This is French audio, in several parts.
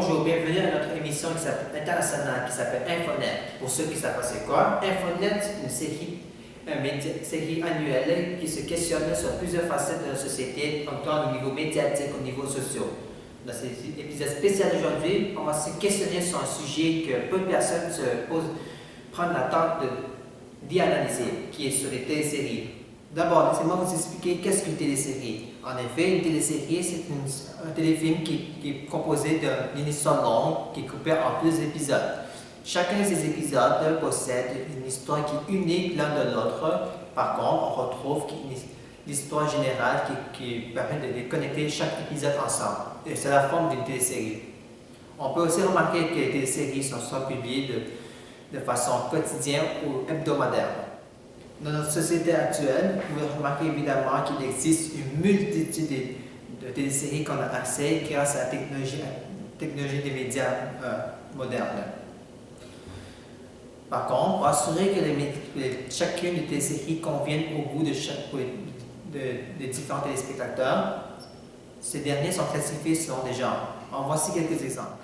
Bonjour, bienvenue à notre émission internationale qui s'appelle Infonet. Pour ceux qui ne savent pas c'est quoi, Infonet, c'est une série annuelle qui se questionne sur plusieurs facettes de la société, tant au niveau médiatique, au niveau social. Dans cet épisode spécial d'aujourd'hui, on va se questionner sur un sujet que peu de personnes prennent la tente d'y analyser, qui est sur les téléséries. D'abord, laissez-moi vous expliquer qu'est-ce qu'une télésérie. En effet, une télésérie, c'est un téléfilm qui est composé d'une histoire longue qui est coupée en plusieurs épisodes. Chacun de ces épisodes possède une histoire qui est unique l'un de l'autre. Par contre, on retrouve l'histoire générale qui permet de connecter chaque épisode ensemble. Et c'est la forme d'une télésérie. On peut aussi remarquer que les téléséries sont soit publiées de façon quotidienne ou hebdomadaire. Dans notre société actuelle, vous pouvez remarquer évidemment qu'il existe une multitude de téléséries qu'on a accès grâce à la technologie des médias modernes. Par contre, pour assurer que chacune des téléséries convienne au goût des différents téléspectateurs, ces derniers sont classifiés selon des genres. Voici quelques exemples.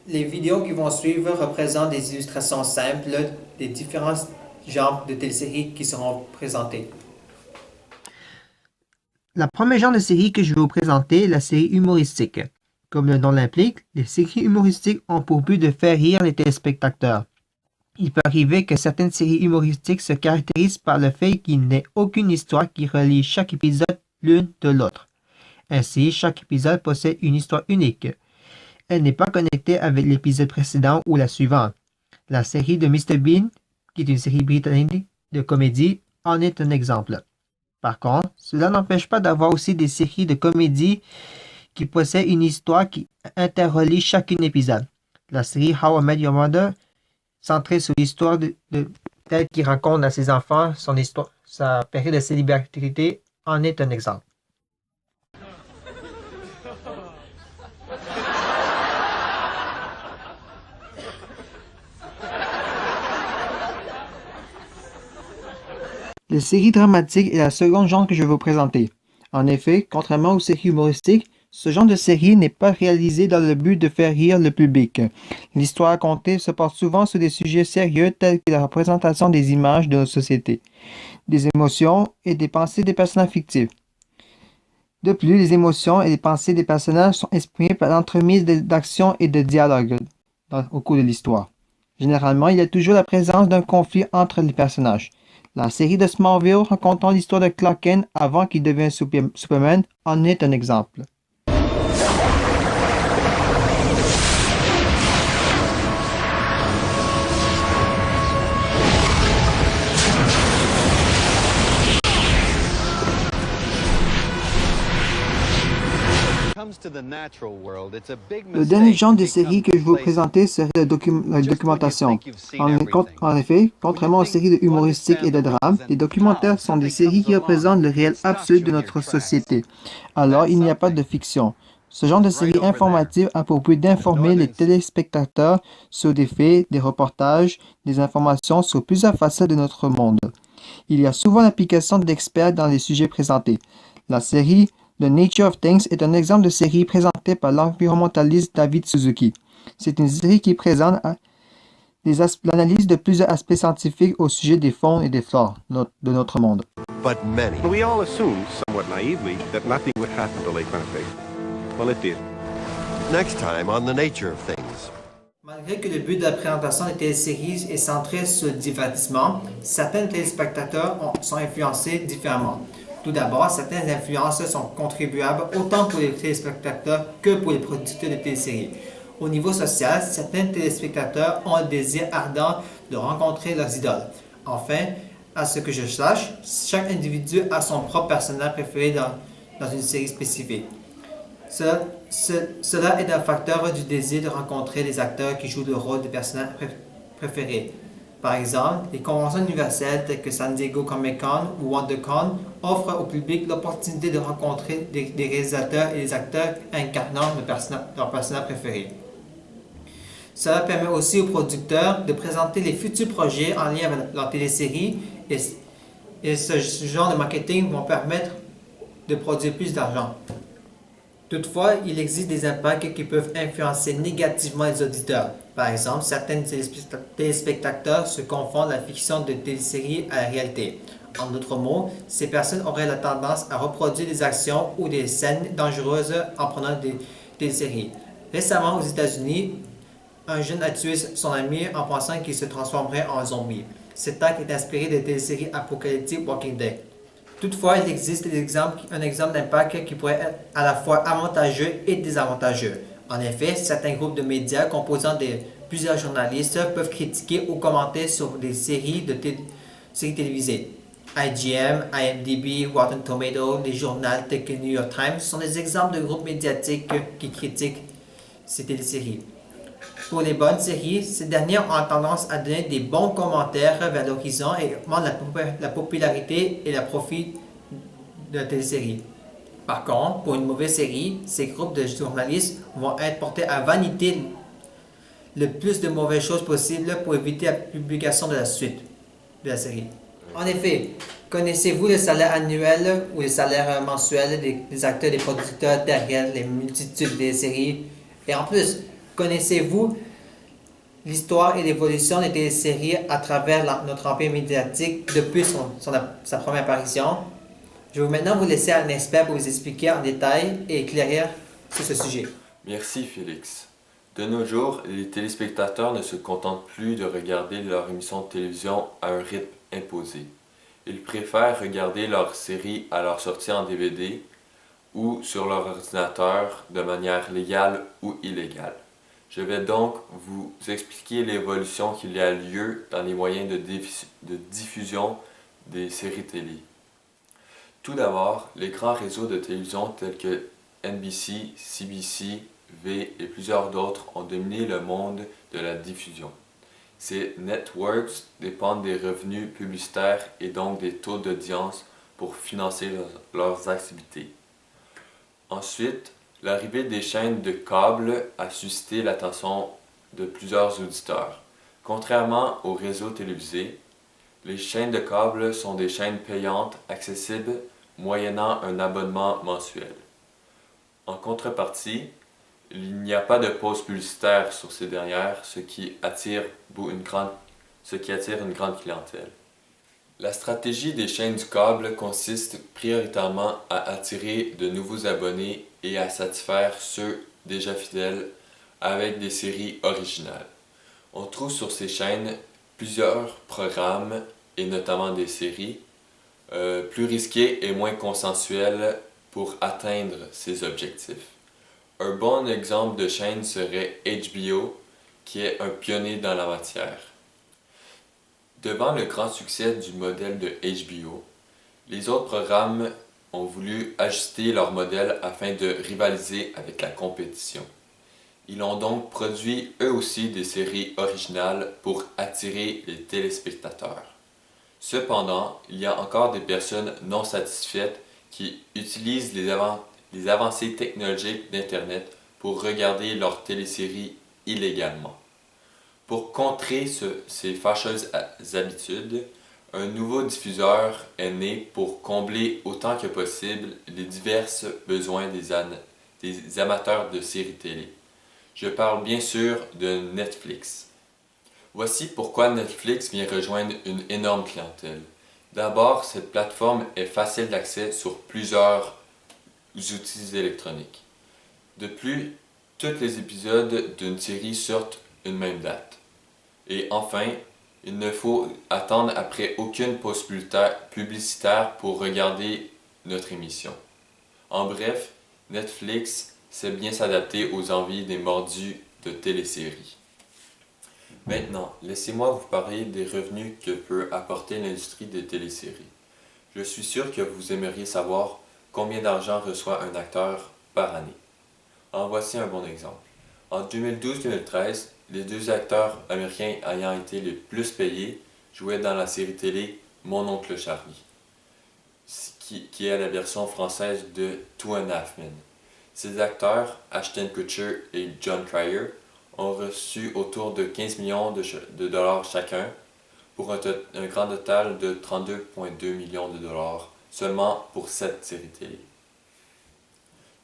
Les vidéos qui vont suivre représentent des illustrations simples des différents genres de téléséries qui seront présentées. La première genre de série que je vais vous présenter est la série humoristique. Comme le nom l'implique, les séries humoristiques ont pour but de faire rire les téléspectateurs. Il peut arriver que certaines séries humoristiques se caractérisent par le fait qu'il n'ait aucune histoire qui relie chaque épisode l'une de l'autre. Ainsi, chaque épisode possède une histoire unique. Elle n'est pas connectée avec l'épisode précédent ou la suivante. La série de Mr. Bean, qui est une série britannique de comédie, en est un exemple. Par contre, cela n'empêche pas d'avoir aussi des séries de comédie qui possèdent une histoire qui interrelie chacun épisode. La série How I Met Your Mother, centrée sur l'histoire d'elle qui raconte à ses enfants sa période de célébrité, en est un exemple. Les séries dramatiques est la seconde genre que je vais vous présenter. En effet, contrairement aux séries humoristiques, ce genre de série n'est pas réalisé dans le but de faire rire le public. L'histoire racontée se porte souvent sur des sujets sérieux tels que la représentation des images de notre société, des émotions et des pensées des personnages fictifs. De plus, les émotions et les pensées des personnages sont exprimées par l'entremise d'actions et de dialogues au cours de l'histoire. Généralement, il y a toujours la présence d'un conflit entre les personnages. La série de Smallville racontant l'histoire de Clark Kent avant qu'il devienne Superman en est un exemple. Le dernier genre de série que je vais vous présenter serait la documentation. En effet, contrairement aux séries humoristiques et de drame, les documentaires sont des séries qui représentent le réel absolu de notre société. Alors, il n'y a pas de fiction. Ce genre de série informative a pour but d'informer les téléspectateurs sur des faits, des reportages, des informations sur plusieurs facettes de notre monde. Il y a souvent l'application d'experts dans les sujets présentés. La série The Nature of Things est un exemple de série présentée par l'environnementaliste David Suzuki. C'est une série qui présente l'analyse de plusieurs aspects scientifiques au sujet des faunes et des flores de notre monde. But many. We all assumed, somewhat naively, that nothing would happen to Lake Winnipeg. Well, it did. Next time on The Nature of Things. Malgré que le but de la présentation des téléséries est centré sur le divertissement, certains téléspectateurs sont influencés différemment. Tout d'abord, certaines influences sont contribuables autant pour les téléspectateurs que pour les producteurs de téléséries. Au niveau social, certains téléspectateurs ont un désir ardent de rencontrer leurs idoles. Enfin, à ce que je sache, chaque individu a son propre personnage préféré dans une série spécifique. Cela est un facteur du désir de rencontrer les acteurs qui jouent le rôle de personnages préférés. Par exemple, les conventions universelles telles que San Diego Comic-Con ou WonderCon offrent au public l'opportunité de rencontrer des réalisateurs et des acteurs incarnant leur personnage préféré. Cela permet aussi aux producteurs de présenter les futurs projets en lien avec leur télésérie et ce genre de marketing vont permettre de produire plus d'argent. Toutefois, il existe des impacts qui peuvent influencer négativement les auditeurs. Par exemple, certains téléspectateurs se confondent la fiction de téléséries à la réalité. En d'autres mots, ces personnes auraient la tendance à reproduire des actions ou des scènes dangereuses en prenant des téléséries. Récemment, aux États-Unis, un jeune a tué son ami en pensant qu'il se transformerait en zombie. Cet acte est inspiré des téléséries apocalyptiques Walking Dead. Toutefois, il existe un exemple d'impact qui pourrait être à la fois avantageux et désavantageux. En effet, certains groupes de médias composant de plusieurs journalistes peuvent critiquer ou commenter sur des séries télévisées. IGN, IMDb, Rotten Tomatoes, les journaux tels que New York Times sont des exemples de groupes médiatiques qui critiquent ces téléséries. Pour les bonnes séries, ces dernières ont tendance à donner des bons commentaires vers l'horizon et augmentent la popularité et le profit de la télésérie. Par contre, pour une mauvaise série, ces groupes de journalistes vont être portés à vaniter le plus de mauvaises choses possible pour éviter la publication de la suite de la série. En effet, connaissez-vous le salaire annuel ou le salaire mensuel des acteurs et des producteurs derrière les multitudes de séries? Et en plus, connaissez-vous l'histoire et l'évolution des téléséries à travers notre empire médiatique depuis sa première apparition? Je vais maintenant vous laisser un expert pour vous expliquer en détail et éclairer sur ce sujet. Merci Félix. De nos jours, les téléspectateurs ne se contentent plus de regarder leur émission de télévision à un rythme imposé. Ils préfèrent regarder leurs séries à leur sortie en DVD ou sur leur ordinateur de manière légale ou illégale. Je vais donc vous expliquer l'évolution qu'il y a lieu dans les moyens de diffusion des séries télé. Tout d'abord, les grands réseaux de télévision tels que NBC, CBC, V et plusieurs d'autres ont dominé le monde de la diffusion. Ces networks dépendent des revenus publicitaires et donc des taux d'audience pour financer leurs activités. Ensuite, l'arrivée des chaînes de câble a suscité l'attention de plusieurs auditeurs. Contrairement aux réseaux télévisés, les chaînes de câble sont des chaînes payantes accessibles moyennant un abonnement mensuel. En contrepartie, il n'y a pas de pause publicitaire sur ces dernières, ce qui attire une grande clientèle. La stratégie des chaînes du câble consiste prioritairement à attirer de nouveaux abonnés et à satisfaire ceux déjà fidèles avec des séries originales. On trouve sur ces chaînes plusieurs programmes et notamment des séries plus risqués et moins consensuels pour atteindre ces objectifs. Un bon exemple de chaîne serait HBO, qui est un pionnier dans la matière. Devant le grand succès du modèle de HBO, les autres programmes ont voulu ajuster leur modèle afin de rivaliser avec la compétition. Ils ont donc produit eux aussi des séries originales pour attirer les téléspectateurs. Cependant, il y a encore des personnes non satisfaites qui utilisent les avancées technologiques d'Internet pour regarder leurs téléséries illégalement. Pour contrer ces fâcheuses habitudes, un nouveau diffuseur est né pour combler autant que possible les divers besoins des amateurs de séries télé. Je parle bien sûr de Netflix. Voici pourquoi Netflix vient rejoindre une énorme clientèle. D'abord, cette plateforme est facile d'accès sur plusieurs outils électroniques. De plus, tous les épisodes d'une série sortent une même date. Et enfin, il ne faut attendre après aucune pause publicitaire pour regarder notre émission. En bref, Netflix sait bien s'adapter aux envies des mordus de téléséries. Maintenant, laissez-moi vous parler des revenus que peut apporter l'industrie des téléséries. Je suis sûr que vous aimeriez savoir combien d'argent reçoit un acteur par année. En voici un bon exemple. En 2012-2013, les deux acteurs américains ayant été les plus payés jouaient dans la série télé Mon oncle Charlie, qui est la version française de Two and a Half Men. Ces acteurs, Ashton Kutcher et Jon Cryer, ont reçu autour de 15 millions de dollars chacun, pour un grand total de 32,2 millions de dollars seulement pour cette série télé.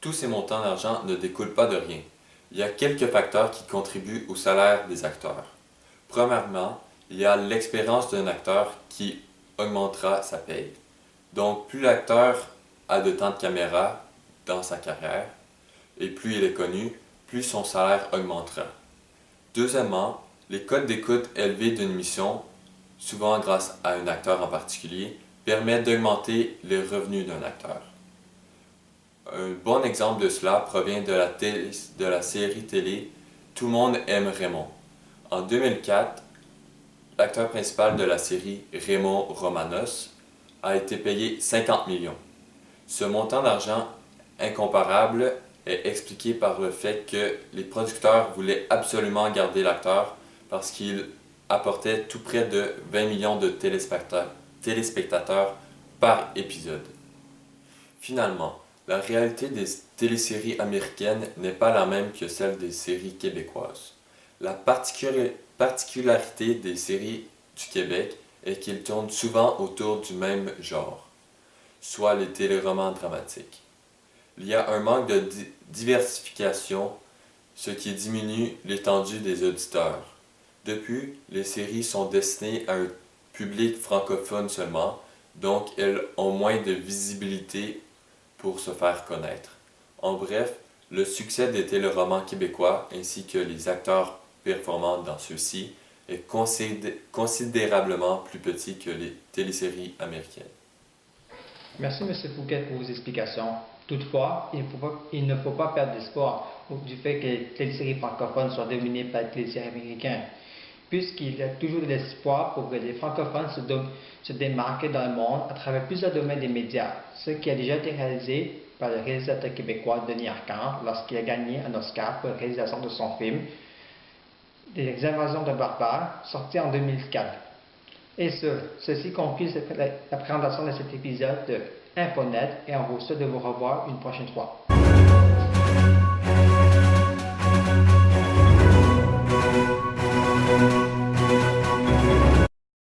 Tous ces montants d'argent ne découlent pas de rien. Il y a quelques facteurs qui contribuent au salaire des acteurs. Premièrement, il y a l'expérience d'un acteur qui augmentera sa paye. Donc, plus l'acteur a de temps de caméra dans sa carrière, et plus il est connu, plus son salaire augmentera. Deuxièmement, les codes d'écoute élevés d'une émission, souvent grâce à un acteur en particulier, permettent d'augmenter les revenus d'un acteur. Un bon exemple de cela provient de la série télé Tout le monde aime Raymond. En 2004, l'acteur principal de la série, Raymond Romanos, a été payé 50 millions. Ce montant d'argent incomparable est expliqué par le fait que les producteurs voulaient absolument garder l'acteur parce qu'il apportait tout près de 20 millions de téléspectateurs par épisode. Finalement, la réalité des téléséries américaines n'est pas la même que celle des séries québécoises. La particularité des séries du Québec est qu'ils tournent souvent autour du même genre, soit les téléromans dramatiques. Il y a un manque de diversification, ce qui diminue l'étendue des auditeurs. De plus, les séries sont destinées à un public francophone seulement, donc elles ont moins de visibilité pour se faire connaître. En bref, le succès des téléromans québécois ainsi que les acteurs performants dans ceux-ci est considérablement plus petit que les téléséries américaines. Merci M. Fouquet pour vos explications. Toutefois, il ne faut pas perdre l'espoir du fait que les téléséries francophones soient dominées par les téléséries américaines, puisqu'il y a toujours de l'espoir pour que les francophones se démarquent dans le monde à travers plusieurs domaines des médias, ce qui a déjà été réalisé par le réalisateur québécois Denis Arcand lorsqu'il a gagné un Oscar pour la réalisation de son film Des invasions de barbares, sorti en 2004. Et ceci conclut la présentation de cet épisode de Infonet et on vous souhaite de vous revoir une prochaine fois.